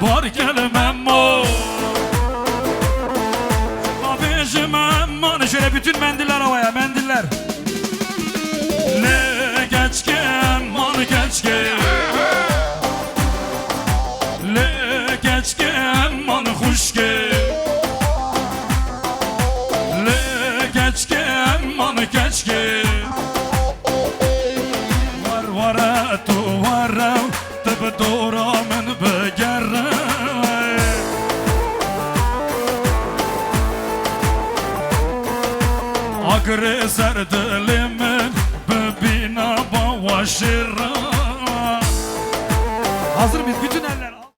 var gelmem o. Abicim aman şöyle bütün mendiller havaya, mendiller. Le geç aman geç le geç aman hoş le geç aman geç var vara tu vara tıp doğramın begerre. Agre serdilimin bebina bavaşıra. Hazır mıyız? Bütün eller.